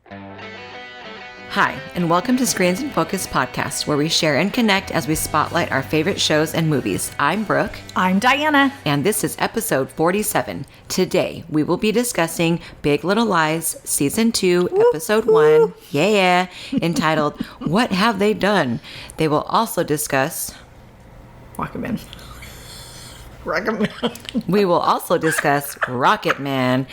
Hi, and welcome to Screens in Focus podcast, where we share and connect as we spotlight our favorite shows and movies. I'm Brooke. I'm Diana. And this is episode 47. Today, we will be discussing Big Little Lies, season 2, episode 1, entitled, What Have They Done? They will also discuss... Rocketman. We will also discuss Rocketman.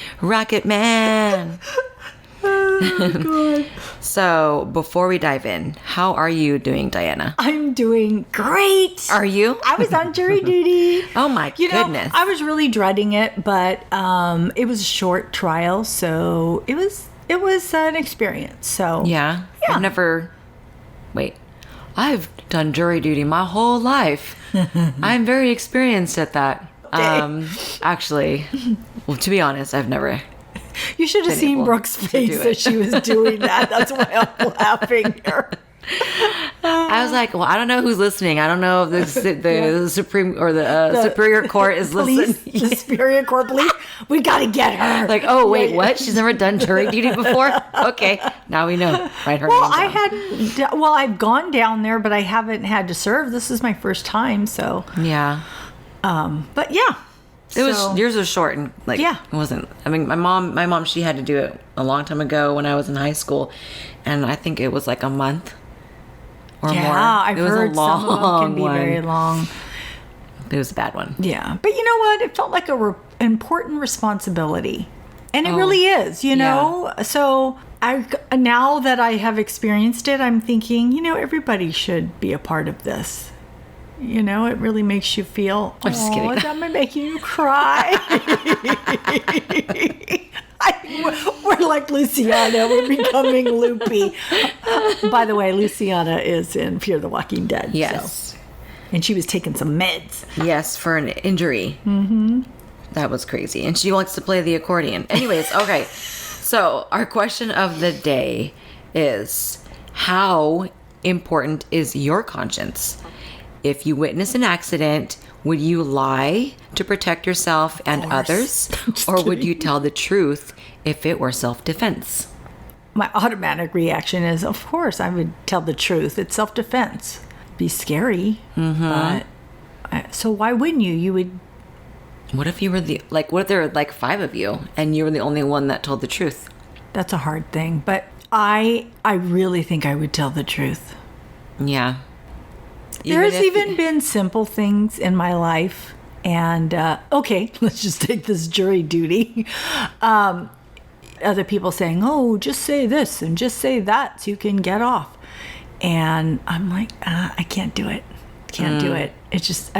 Oh, God. So, before we dive in, how are you doing, Diana? I'm doing great. Are you? I was on jury duty. Oh, my goodness. I was really dreading it, but it was a short trial, so it was an experience. So Yeah? I've done jury duty my whole life. I'm very experienced at that. Actually, well, to be honest, I've never... You should have seen Brooke's face as she was doing that. That's why I'm laughing here. I was like, well, I don't know who's listening. I don't know if the Supreme or the Superior Court is listening. The Superior Court police. We got to get her. Like, oh, wait, what? She's never done jury duty before? Okay, now we know. Write her name down. I've gone down there, but I haven't had to serve. This is my first time, so. Yeah. But yeah. Yours was short and it wasn't. I mean, my mom, she had to do it a long time ago when I was in high school, and I think it was like a month or more. Yeah, I've heard some of them can be very long. It was a bad one. Yeah, but you know what? It felt like a important responsibility, and it really is. You know, so now that I have experienced it, I'm thinking, everybody should be a part of this. It really makes you feel, I'm just kidding. Am I making you cry? We're like Luciana. We're becoming loopy. By the way, Luciana is in Fear the Walking Dead. Yes. So. And she was taking some meds. Yes, for an injury. Mm-hmm. That was crazy. And she wants to play the accordion. Anyways, okay. So our question of the day is, how important is your conscience? If you witness an accident, would you lie to protect yourself and others? Or would you tell the truth if it were self-defense? My automatic reaction is, of course, I would tell the truth. It's self-defense. Be scary, but so why wouldn't you? You would. What if you were what if there were like 5 of you and you were the only one that told the truth? That's a hard thing, but I really think I would tell the truth. Yeah. There's even been simple things in my life. And, okay, let's just take this jury duty. Other people saying, oh, just say this and just say that so you can get off. And I'm like, I can't do it. Can't do it. It's just,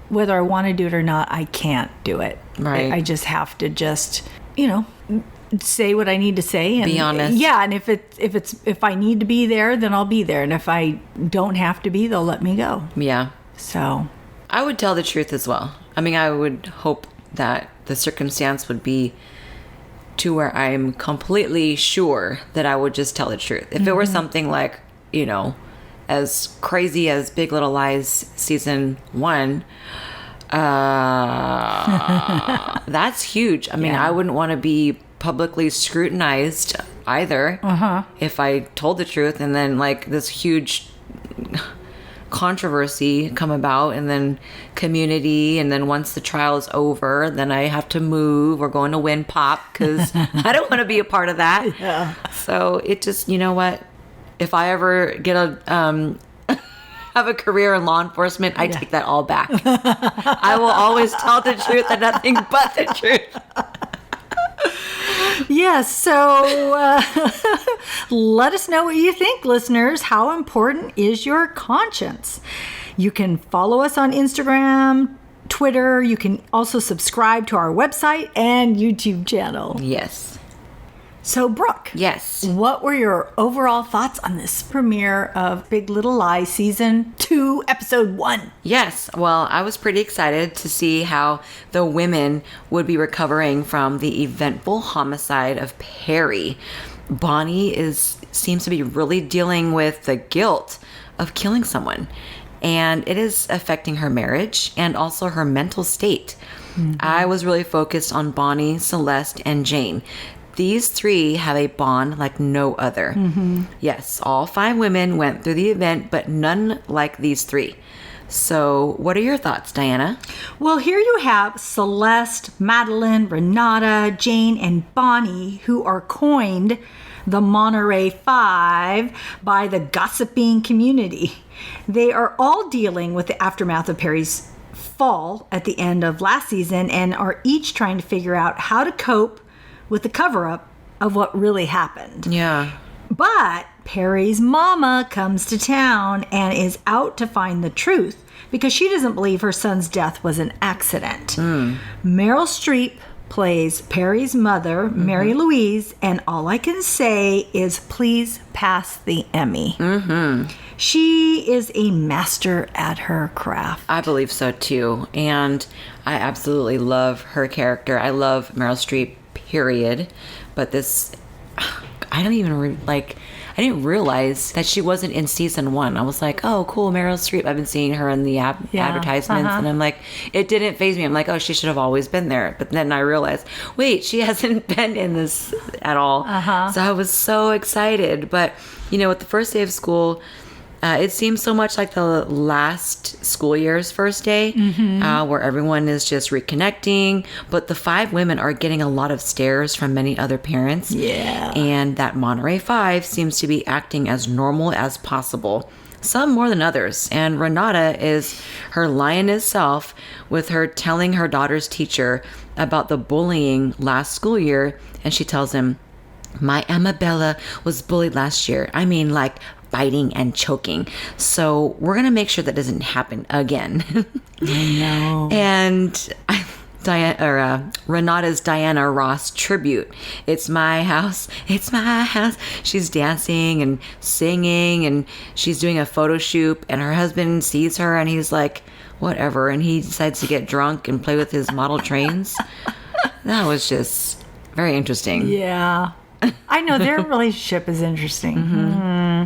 whether I want to do it or not, I can't do it. Right. I just have to say what I need to say and be honest. Yeah, and if I need to be there, then I'll be there, and if I don't have to be, they'll let me go. Yeah. So I would tell the truth as well. I mean, I would hope that the circumstance would be to where I'm completely sure that I would just tell the truth. If it were something like, as crazy as Big Little Lies season 1, that's huge. I mean, I wouldn't want to be publicly scrutinized either if I told the truth, and then this huge controversy come about, and then community, and then once the trial is over, then I have to move or go into Win Pop because I don't want to be a part of that. Yeah. So it just, you know what? If I ever get have a career in law enforcement, I take that all back. I will always tell the truth and nothing but the truth. Yes, so let us know what you think, listeners. How important is your conscience? You can follow us on Instagram, Twitter. You can also subscribe to our website and YouTube channel. Yes. So, Brooke. Yes. What were your overall thoughts on this premiere of Big Little Lies Season 2, Episode 1? Yes. Well, I was pretty excited to see how the women would be recovering from the eventful homicide of Perry. Bonnie seems to be really dealing with the guilt of killing someone, and it is affecting her marriage and also her mental state. Mm-hmm. I was really focused on Bonnie, Celeste, and Jane. these three have a bond like no other. Yes, all 5 women went through the event, but none like these 3. So what are your thoughts, Diana? Well, here you have Celeste, Madeline, Renata, Jane, and Bonnie, who are coined the Monterey 5 by the gossiping community. They are all dealing with the aftermath of Perry's fall at the end of last season and are each trying to figure out how to cope with the cover-up of what really happened. Yeah. But Perry's mama comes to town and is out to find the truth because she doesn't believe her son's death was an accident. Meryl Streep plays Perry's mother, Mary Louise, and all I can say is please pass the Emmy. She is a master at her craft. I believe so too. And I absolutely love her character. I love Meryl Streep, period. But this, I don't even I didn't realize that she wasn't in season 1. I was like, oh, cool, Meryl Streep. I've been seeing her in the advertisements, and I'm like, it didn't faze me. I'm like, oh, she should have always been there. But then I realized, wait, she hasn't been in this at all. So I was so excited. But, with the first day of school, it seems so much like the last school year's first day, where everyone is just reconnecting. But the 5 women are getting a lot of stares from many other parents. Yeah. And that Monterey 5 seems to be acting as normal as possible. Some more than others. And Renata is her lioness self, with her telling her daughter's teacher about the bullying last school year. And she tells him, my Amabella was bullied last year. I mean, like, biting and choking. So we're going to make sure that doesn't happen again. I know. And Renata's Diana Ross tribute. It's my house. It's my house. She's dancing and singing, and she's doing a photo shoot, and her husband sees her and he's like, whatever. And he decides to get drunk and play with his model trains. That was just very interesting. Yeah. I know their relationship is interesting.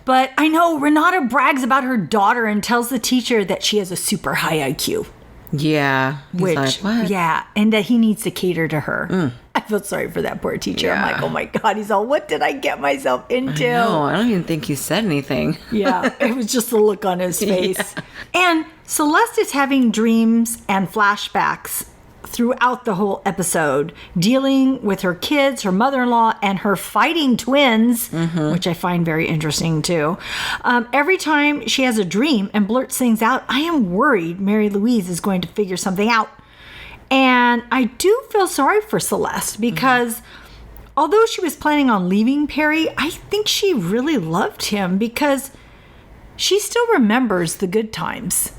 But I know Renata brags about her daughter and tells the teacher that she has a super high IQ. Yeah. Which, like, what? Yeah, and that he needs to cater to her. I feel sorry for that poor teacher. Yeah. I'm like, oh my God, he's all, what did I get myself into? No, I don't even think he said anything. Yeah, it was just the look on his face. Yeah. And Celeste is having dreams and flashbacks throughout the whole episode, dealing with her kids, her mother-in-law, and her fighting twins, which I find very interesting too. Every time she has a dream and blurts things out, I am worried Mary Louise is going to figure something out. And I do feel sorry for Celeste because although she was planning on leaving Perry, I think she really loved him because she still remembers the good times.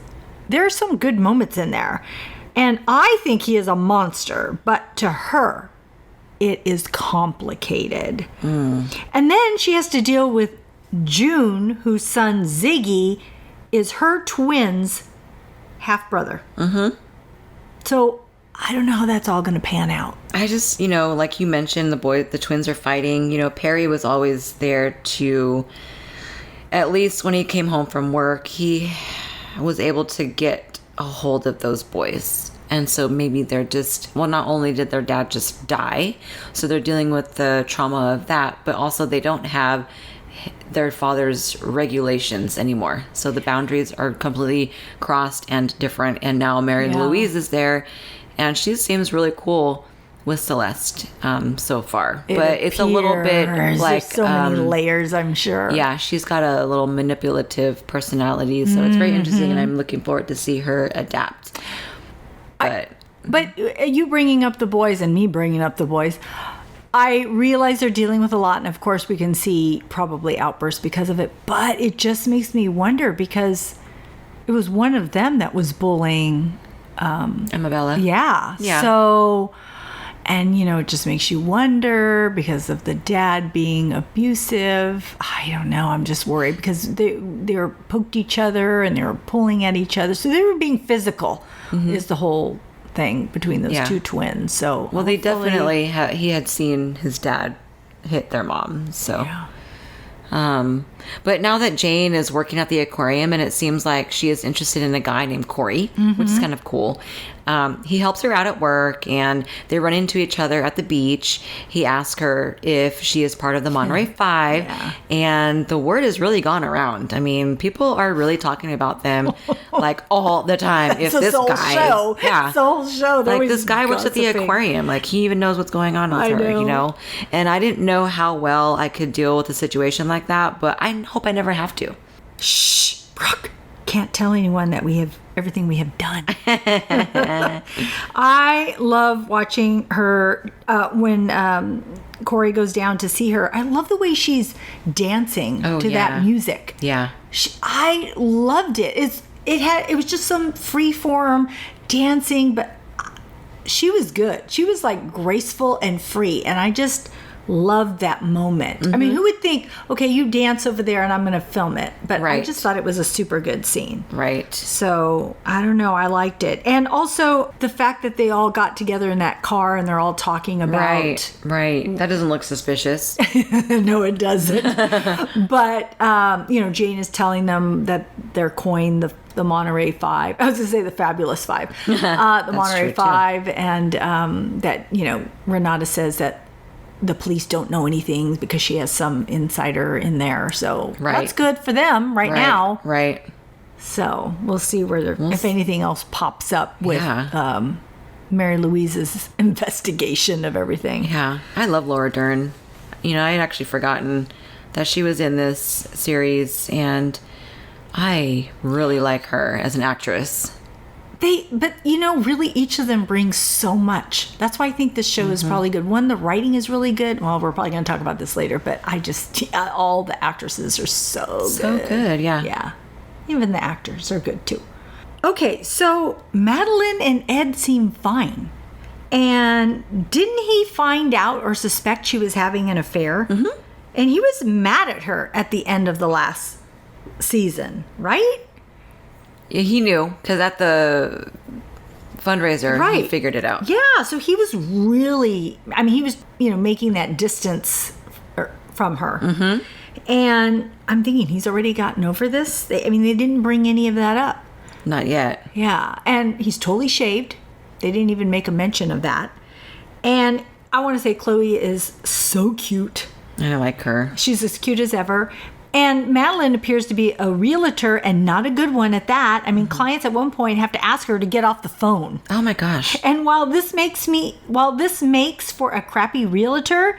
There are some good moments in there. And I think he is a monster, but to her, it is complicated. And then she has to deal with June, whose son Ziggy is her twin's half-brother. So I don't know how that's all going to pan out. I just, like you mentioned, the twins are fighting. Perry was always there to, at least when he came home from work, he was able to get a hold of those boys. And so maybe they're just, not only did their dad just die, so they're dealing with the trauma of that, but also they don't have their father's regulations anymore. So the boundaries are completely crossed and different. And now Mary Louise is there, and she seems really cool with Celeste so far. But it's a little bit like... There's so many layers, I'm sure. Yeah, she's got a little manipulative personality, so it's very interesting, and I'm looking forward to see her adapt. But you bringing up the boys and me bringing up the boys, I realize they're dealing with a lot, and of course we can see probably outbursts because of it, but it just makes me wonder because it was one of them that was bullying... Amabella. Yeah. So... And, it just makes you wonder because of the dad being abusive. I don't know. I'm just worried because they were poked each other and they were pulling at each other. So they were being physical is the whole thing between those two twins. So they definitely he had seen his dad hit their mom. So, But now that Jane is working at the aquarium, and it seems like she is interested in a guy named Corey, which is kind of cool. He helps her out at work, and they run into each other at the beach. He asks her if she is part of the Monterey 5, and the word has really gone around. I mean, people are really talking about them like all the time. If this guy, show. It's the whole show. Like this guy works at the aquarium, like he even knows what's going on with her, you know. And I didn't know how well I could deal with a situation like that, but I hope I never have to. Shh, Brooke. Can't tell anyone that we have everything we have done. I love watching her when Corey goes down to see her. I love the way she's dancing to that music. Yeah, I loved it. It was just some free form dancing, but she was good. She was like graceful and free, and I just loved that moment. I mean, who would think, okay, you dance over there and I'm going to film it? But I just thought it was a super good scene. Right. So, I don't know. I liked it. And also the fact that they all got together in that car and they're all talking about... Right. That doesn't look suspicious. No, it doesn't. But, Jane is telling them that they're coined the Monterey 5. I was going to say the Fabulous 5. The Monterey 5. And that, Renata says that the police don't know anything because she has some insider in there. So that's good for them right now. Right. So we'll see if anything else pops up with Mary Louise's investigation of everything. Yeah. I love Laura Dern. I had actually forgotten that she was in this series, and I really like her as an actress. But really each of them brings so much. That's why I think this show is probably good. One, the writing is really good. Well, we're probably going to talk about this later, but all the actresses are so good. So good, yeah. Yeah. Even the actors are good too. Okay, so Madeline and Ed seem fine. And didn't he find out or suspect she was having an affair? Mm-hmm. And he was mad at her at the end of the last season, right? He knew, because at the fundraiser, he figured it out. Yeah, so he was really, he was, making that distance from her. Mm-hmm. And I'm thinking, he's already gotten over this? They didn't bring any of that up. Not yet. Yeah, and he's totally shaved. They didn't even make a mention of that. And I want to say Chloe is so cute. I like her. She's as cute as ever. And Madeline appears to be a realtor, and not a good one at that. Clients at one point have to ask her to get off the phone. Oh my gosh. And while this makes for a crappy realtor,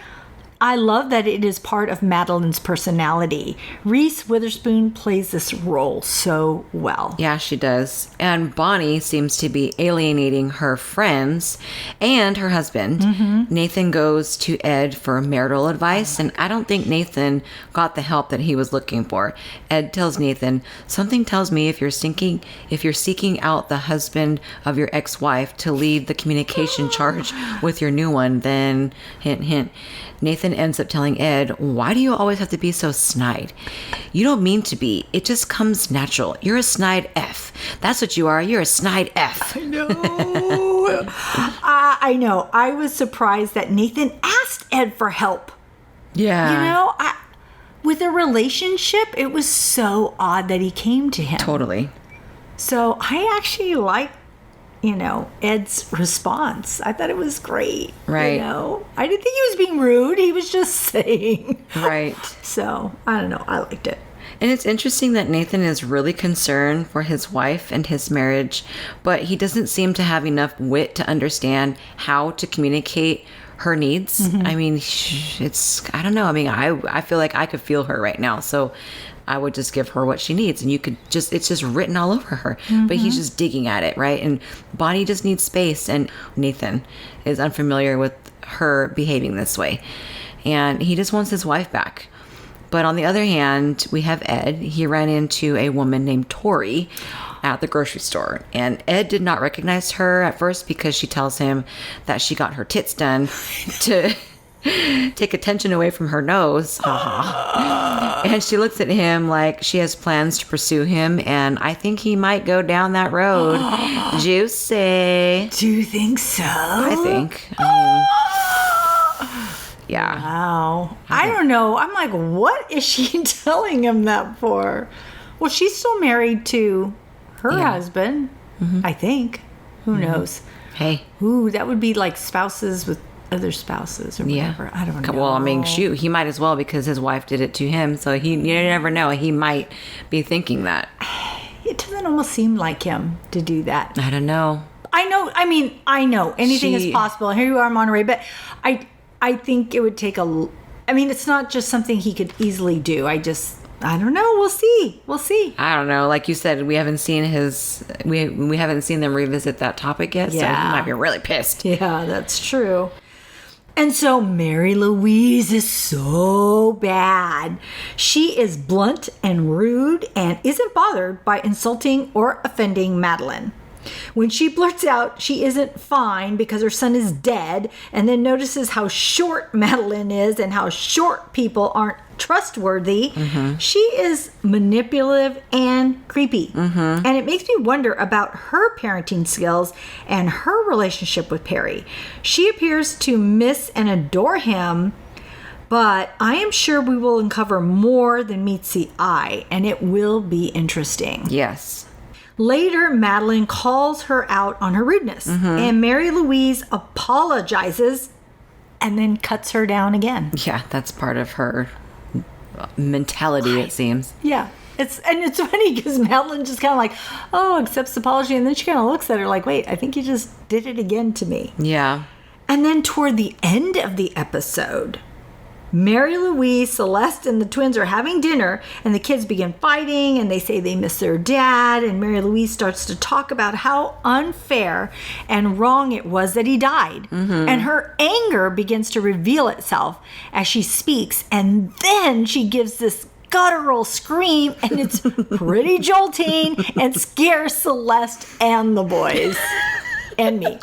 I love that it is part of Madeline's personality. Reese Witherspoon plays this role so well. Yeah, she does. And Bonnie seems to be alienating her friends and her husband. Mm-hmm. Nathan goes to Ed for marital advice, and I don't think Nathan got the help that he was looking for. Ed tells Nathan, "Something tells me if you're seeking out the husband of your ex-wife to lead the communication charge with your new one, then hint, hint." Nathan ends up telling Ed, "Why do you always have to be so snide? You don't mean to be. It just comes natural. You're a snide F. That's what you are. You're a snide F." I know. I know. I was surprised that Nathan asked Ed for help. Yeah. With a relationship, it was so odd that he came to him. Totally. So I actually liked Ed's response. I thought it was great. Right. I didn't think he was being rude. He was just saying. Right. So, I don't know. I liked it. And it's interesting that Nathan is really concerned for his wife and his marriage, but he doesn't seem to have enough wit to understand how to communicate her needs. Mm-hmm. I don't know. I feel like I could feel her right now. So I would just give her what she needs, and it's just written all over her. Mm-hmm. But he's just digging at it, right? And Bonnie just needs space, and Nathan is unfamiliar with her behaving this way, and he just wants his wife back. But on the other hand, we have Ed. He ran into a woman named Tori at the grocery store, and Ed did not recognize her at first because she tells him that she got her tits done to take attention away from her nose. And she looks at him like she has plans to pursue him, and I think he might go down that road. Juicy. Do you think so? I think. Yeah. Wow. I don't know. I'm like, what is she telling him that for? Well, she's still married to her husband, I think. Who knows? Hey. Ooh, that would be like spouses with other spouses or whatever. I don't know. Well, I mean, shoot, he might as well because his wife did it to him. So you never know. He might be thinking that. It doesn't almost seem like him to do that. I don't know. I know. I mean, I know anything is possible. Here you are, Monterey, but I think it would take it's not just something he could easily do. I don't know. We'll see. I don't know. Like you said, we haven't seen we haven't seen them revisit that topic yet. So he might be really pissed. Yeah, that's true. And so Mary Louise is so bad. She is blunt and rude and isn't bothered by insulting or offending Madeline. When she blurts out she isn't fine because her son is dead, and then notices how short Madeline is and how short people aren't trustworthy, she is manipulative and creepy. And it makes me wonder about her parenting skills and her relationship with Perry. She appears to miss and adore him, but I am sure we will uncover more than meets the eye, and it will be interesting. Yes. Later, Madeline calls her out on her rudeness, and Mary Louise apologizes and then cuts her down again. Yeah, that's part of her mentality, it seems. Yeah. It's funny because Madeline just kind of like, accepts the apology, and then she kind of looks at her like, wait, I think you just did it again to me. Yeah. And then toward the end of the episode, Mary Louise, Celeste, and the twins are having dinner, and the kids begin fighting, and they say they miss their dad, and Mary Louise starts to talk about how unfair and wrong it was that he died. And her anger begins to reveal itself as she speaks, and then she gives this guttural scream, and it's pretty jolting and scares Celeste and the boys. And me.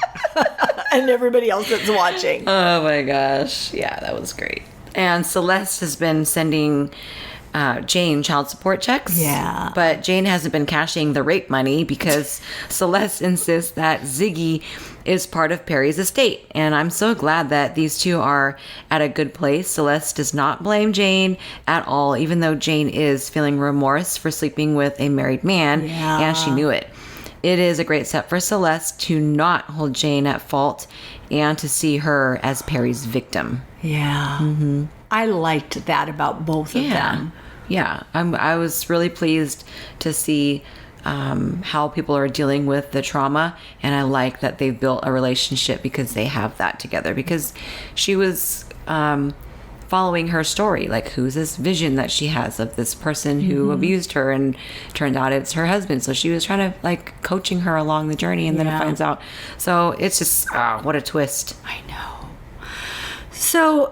And everybody else that's watching. Oh my gosh. Yeah, that was great. And Celeste has been sending Jane child support checks. Yeah. But Jane hasn't been cashing the rape money because Celeste insists that Ziggy is part of Perry's estate. And I'm so glad that these two are at a good place. Celeste does not blame Jane at all, even though Jane is feeling remorse for sleeping with a married man. Yeah. And she knew it. It is a great step for Celeste to not hold Jane at fault and to see her as Perry's victim. Yeah. I liked that about both of them. Yeah. I was really pleased to see how people are dealing with the trauma. And I like that they've built a relationship because they have that together. Because she was following her story. Like, who's this vision that she has of this person who abused her, and turned out it's her husband. So she was trying to like coaching her along the journey, and then it finds out. So it's just what a twist. I know. So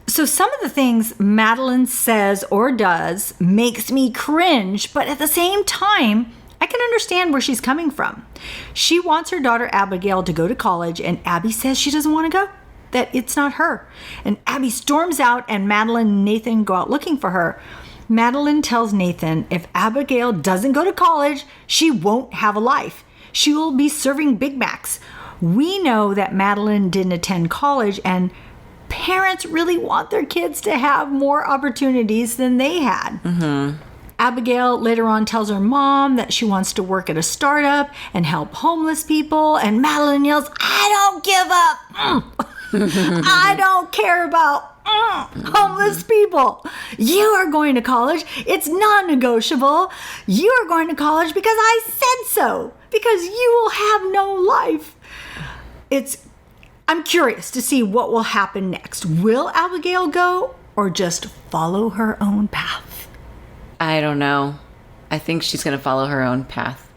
some of the things Madeline says or does makes me cringe, but at the same time, I can understand where she's coming from. She wants her daughter Abigail to go to college, and Abby says she doesn't want to go, that it's not her. And Abby storms out, and Madeline and Nathan go out looking for her. Madeline tells Nathan if Abigail doesn't go to college, she won't have a life. She will be serving Big Macs. We know that Madeline didn't attend college, and parents really want their kids to have more opportunities than they had. Abigail later on tells her mom that she wants to work at a startup and help homeless people, and Madeline yells, I don't give up. I don't care about homeless people. You are going to college. It's non-negotiable. You are going to college because I said so, because you will have no life. I'm curious to see what will happen next. Will Abigail go or just follow her own path? I don't know. I think she's going to follow her own path.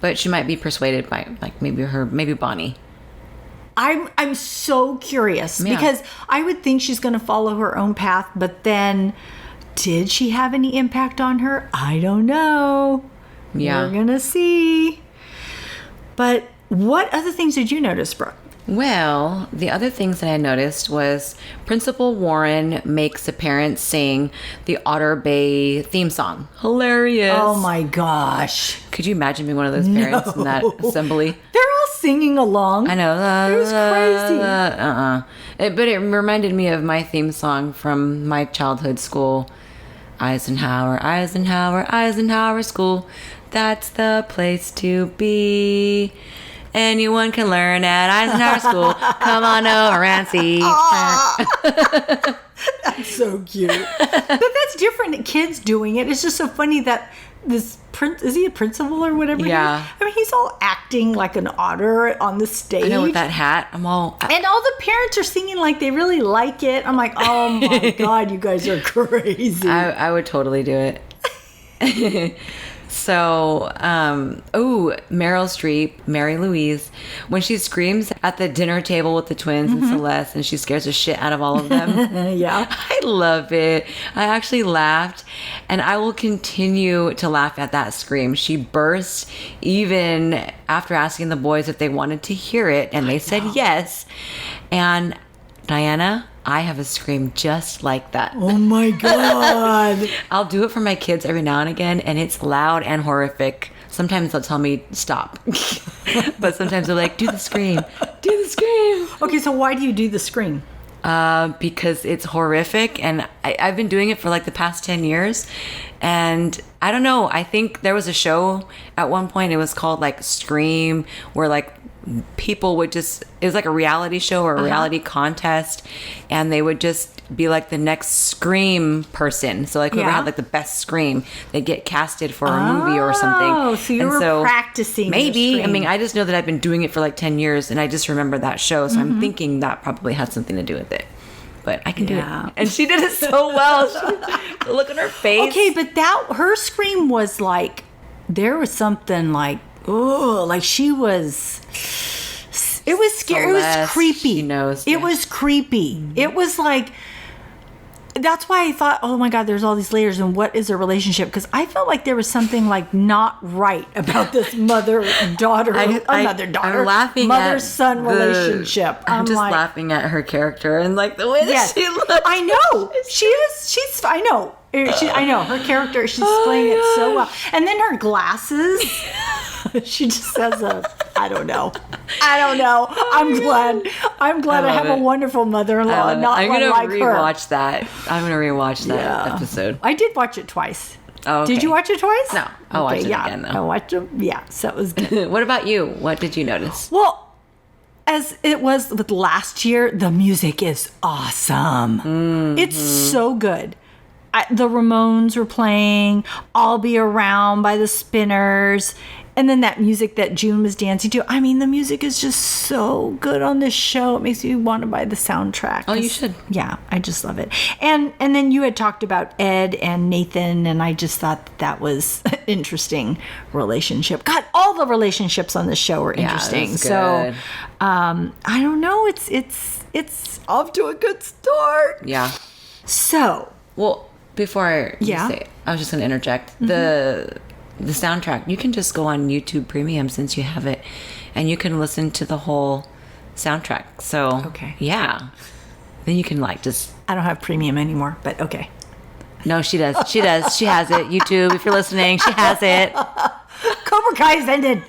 But she might be persuaded by like maybe Bonnie. I'm so curious because I would think she's going to follow her own path, but then did she have any impact on her? I don't know. Yeah. We're going to see. But what other things did you notice, Brooke? Well, the other things that I noticed was Principal Warren makes the parents sing the Otter Bay theme song. Hilarious. Oh my gosh. Could you imagine being one of those parents in that assembly? They're all singing along. I know. It was crazy. But it reminded me of my theme song from my childhood school. Eisenhower, Eisenhower, Eisenhower School. That's the place to be. Anyone can learn at Eisenhower School. Come on over and see. That's so cute. But that's different. Kids doing it. It's just so funny that this is he a principal or whatever? Yeah. I mean, he's all acting like an otter on the stage. I know, with that hat. And all the parents are singing like they really like it. I'm like, oh my God, you guys are crazy. I would totally do it. So, Meryl Streep, Mary Louise, when she screams at the dinner table with the twins and Celeste, and she scares the shit out of all of them. Yeah. I love it. I actually laughed, and I will continue to laugh at that scream. She burst even after asking the boys if they wanted to hear it, and they said yes. And Diana, I have a scream just like that. Oh my God. I'll do it for my kids every now and again, and it's loud and horrific. Sometimes they'll tell me stop. But sometimes they're like, do the scream. Do the scream. Okay, so why do you do the scream? Because it's horrific, and I've been doing it for like the past 10 years. And I don't know, I think there was a show at one point, it was called like Scream, where like people would just, it was like a reality show or a reality contest, and they would just be like the next Scream person. So like whoever had like the best scream, they'd get casted for a movie or something. Oh, so you were practicing. Maybe. I mean, I just know that I've been doing it for like 10 years, and I just remember that show. So I'm thinking that probably had something to do with it. But I can do it. And she did it so well. The look on her face. Okay, but her scream was like, there was something like, oh, like she was, it was scary. It was creepy. She knows. It was creepy. It was like, that's why I thought, oh my God, there's all these layers, and what is a relationship? Because I felt like there was something like not right about this mother-daughter, mother-son relationship. I'm just laughing at her character and like the way that she looks. I know. I know. I know her character. She's playing it so well. And then her glasses. She just has I don't know. I'm glad I have a wonderful mother-in-law, not I'm one gonna like her. I'm gonna rewatch that episode. I did watch it twice. Oh, okay. Did you watch it twice? No, I'll watch it again though. I watched it. Yeah, so it was good. What about you? What did you notice? Well, as it was with last year, the music is awesome. Mm-hmm. It's so good. The Ramones were playing, I'll Be Around by the Spinners, and then that music that June was dancing to. I mean, the music is just so good on this show. It makes me want to buy the soundtrack. Oh, you should. Yeah, I just love it. And then you had talked about Ed and Nathan, and I just thought that was an interesting relationship. God, all the relationships on this show were interesting. Yeah, so I don't know. It's off to a good start. Yeah. So. Well, before you say it, I was just going to interject. Mm-hmm. The soundtrack, you can just go on YouTube Premium since you have it, and you can listen to the whole soundtrack. So, yeah. Then you can just... I don't have Premium anymore, but okay. No, she does. She does. She has it. YouTube, if you're listening, she has it. Cobra Kai's ended.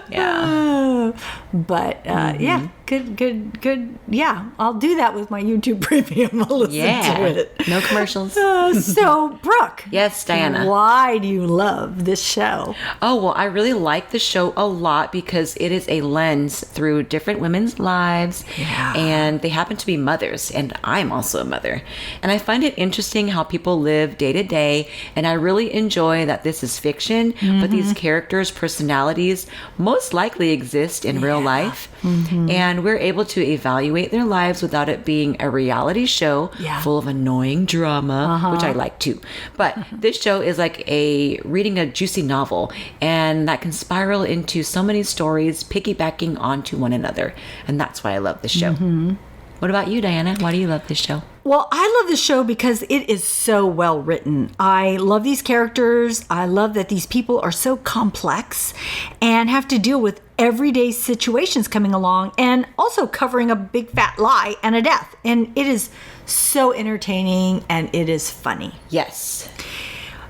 Yeah. But yeah, good. Yeah, I'll do that with my YouTube Premium. I'll listen to it. No commercials. So, Brooke. Yes, Diana. Why do you love this show? Oh, well, I really like the show a lot because it is a lens through different women's lives. Yeah. And they happen to be mothers, and I'm also a mother. And I find it interesting how people live day to day, and I really enjoy that this is fiction, but these characters' personalities most likely exist in real life. Mm-hmm. And we're able to evaluate their lives without it being a reality show full of annoying drama, which I like too. But this show is like reading a juicy novel, and that can spiral into so many stories piggybacking onto one another. And that's why I love this show. Mm-hmm. What about you, Diana? Why do you love this show? Well, I love this show because it is so well written. I love these characters. I love that these people are so complex and have to deal with everyday situations coming along, and also covering a big fat lie and a death. And it is so entertaining, and it is funny. Yes.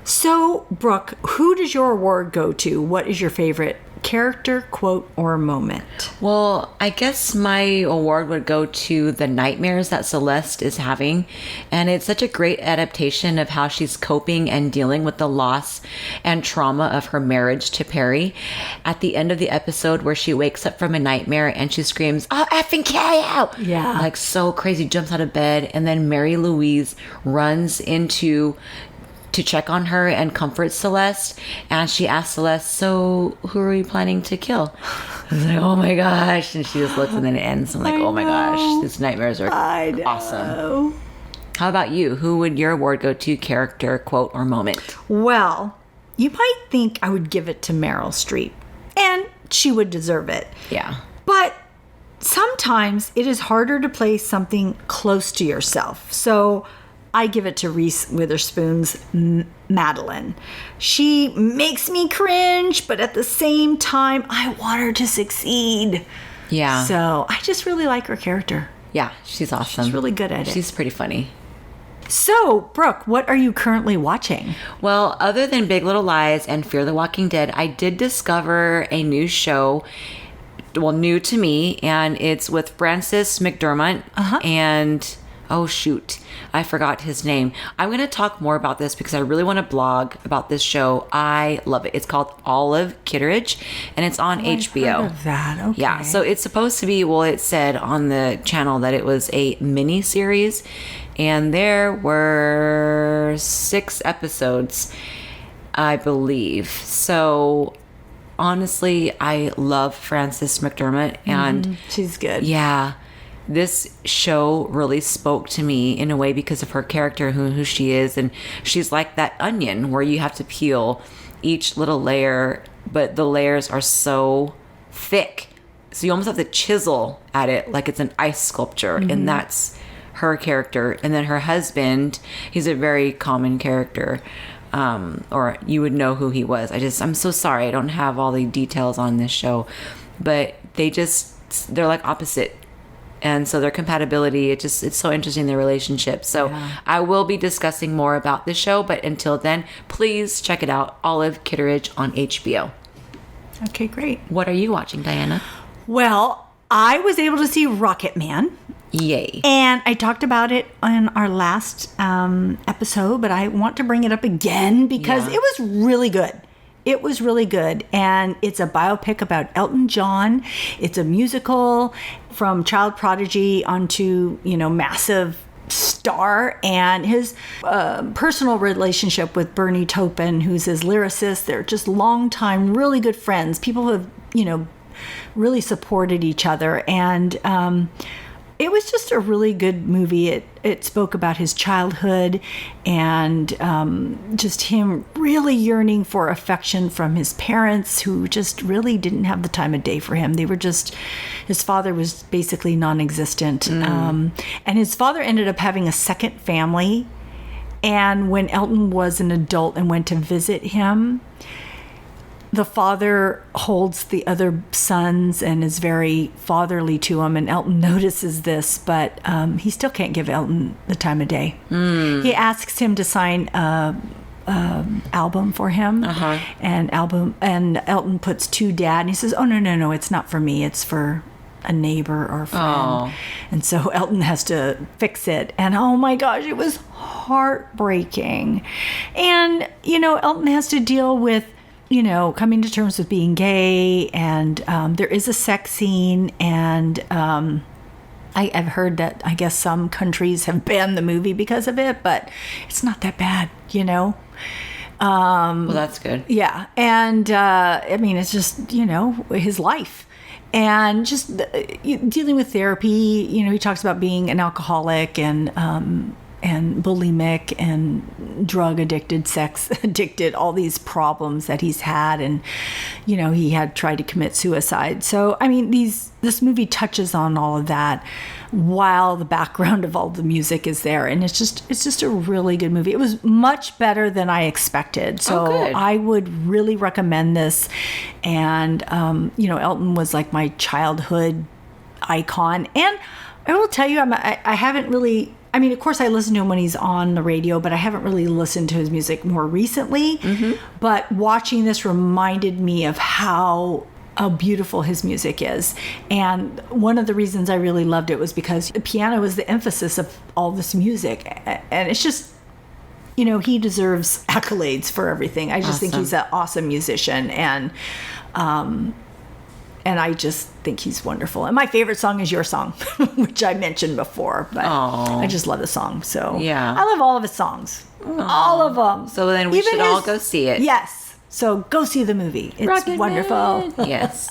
So, Brooke, who does your award go to? What is your favorite character, quote, or moment? Well, I guess my award would go to the nightmares that Celeste is having. And it's such a great adaptation of how she's coping and dealing with the loss and trauma of her marriage to Perry. At the end of the episode where she wakes up from a nightmare and she screams, "I'll effing kill you!" Yeah. Like so crazy, jumps out of bed. And then Mary Louise runs to check on her and comfort Celeste, and she asks Celeste, "So who are you planning to kill?" I was like, "Oh my gosh!" And she just looks, and then it ends. I'm like, "Oh my gosh, these nightmares are awesome." How about you? Who would your award go to? Character, quote, or moment? Well, you might think I would give it to Meryl Streep, and she would deserve it. Yeah. But sometimes it is harder to play something close to yourself. So I give it to Reese Witherspoon's Madeline. She makes me cringe, but at the same time, I want her to succeed. Yeah. So I just really like her character. Yeah, she's awesome. She's really good at it. She's pretty funny. So, Brooke, what are you currently watching? Well, other than Big Little Lies and Fear the Walking Dead, I did discover a new show, well, new to me, and it's with Francis McDormand and... oh, shoot. I forgot his name. I'm going to talk more about this because I really want to blog about this show. I love it. It's called Olive Kitteridge, and it's on HBO. I've heard of that. Okay. Yeah, so it's supposed to be, well, it said on the channel that it was a mini series, and there were 6 episodes, I believe. So honestly, I love Frances McDormand, and she's good. Yeah. This show really spoke to me in a way because of her character, who she is. And she's like that onion where you have to peel each little layer, but the layers are so thick. So you almost have to chisel at it like it's an ice sculpture. And that's her character. And then her husband, he's a very common character. Or you would know who he was. I'm so sorry. I don't have all the details on this show. But they're like opposite. And so their compatibility, it's so interesting, their relationship. So I will be discussing more about this show, but until then, please check it out. Olive Kitteridge on HBO. Okay, great. What are you watching, Diana? Well, I was able to see Rocketman. Yay. And I talked about it on our last episode, but I want to bring it up again because it was really good. It was really good. And it's a biopic about Elton John. It's a musical from child prodigy onto, massive star, and his personal relationship with Bernie Taupin, who's his lyricist. They're just longtime, really good friends. People who have, really supported each other. And it was just a really good movie. It spoke about his childhood and just him really yearning for affection from his parents, who just really didn't have the time of day for him. They were just, his father was basically non-existent. And his father ended up having a second family. And when Elton was an adult and went to visit him, the father holds the other sons and is very fatherly to him, and Elton notices this, but he still can't give Elton the time of day. He asks him to sign a album for him, and Elton puts to Dad, and he says, "Oh, no, it's not for me, it's for a neighbor or a friend." And so Elton has to fix it, and oh my gosh, it was heartbreaking. And Elton has to deal with coming to terms with being gay, and there is a sex scene, and I've heard that I guess some countries have banned the movie because of it, but it's not that bad, Well, that's good. Yeah, and it's just his life, and just dealing with therapy. He talks about being an alcoholic and bulimic and drug addicted, sex addicted, all these problems that he's had. And, he had tried to commit suicide. So, this movie touches on all of that while the background of all the music is there. And it's just a really good movie. It was much better than I expected. So I would really recommend this. And, Elton was like my childhood icon. And I will tell you, I haven't really... I mean, of course, I listen to him when he's on the radio, but I haven't really listened to his music more recently. But watching this reminded me of how beautiful his music is. And one of the reasons I really loved it was because the piano is the emphasis of all this music. And it's just, he deserves accolades for everything. I just think he's an awesome musician. And I just think he's wonderful. And my favorite song is your song, which I mentioned before. But I just love the song. So yeah, I love all of his songs. All of them. So then we should all go see it. Yes. So go see the movie. It's Rocketman. Wonderful. Yes.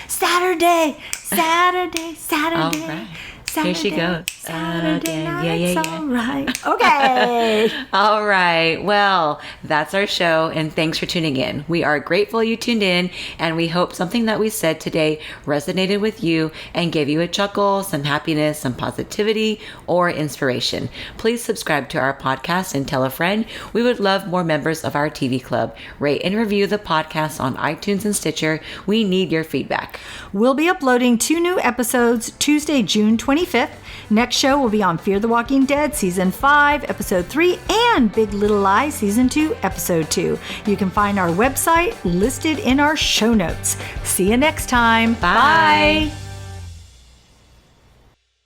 Saturday. All right. Here she goes. Saturday yeah. All right. Okay. All right. Well, that's our show, and thanks for tuning in. We are grateful you tuned in, and we hope something that we said today resonated with you and gave you a chuckle, some happiness, some positivity, or inspiration. Please subscribe to our podcast and tell a friend. We would love more members of our TV club. Rate and review the podcast on iTunes and Stitcher. We need your feedback. We'll be uploading 2 new episodes Tuesday, June 25th. Next show will be on Fear the Walking Dead Season 5, Episode 3, and Big Little Lies Season 2, Episode 2. You can find our website listed in our show notes. See you next time. Bye.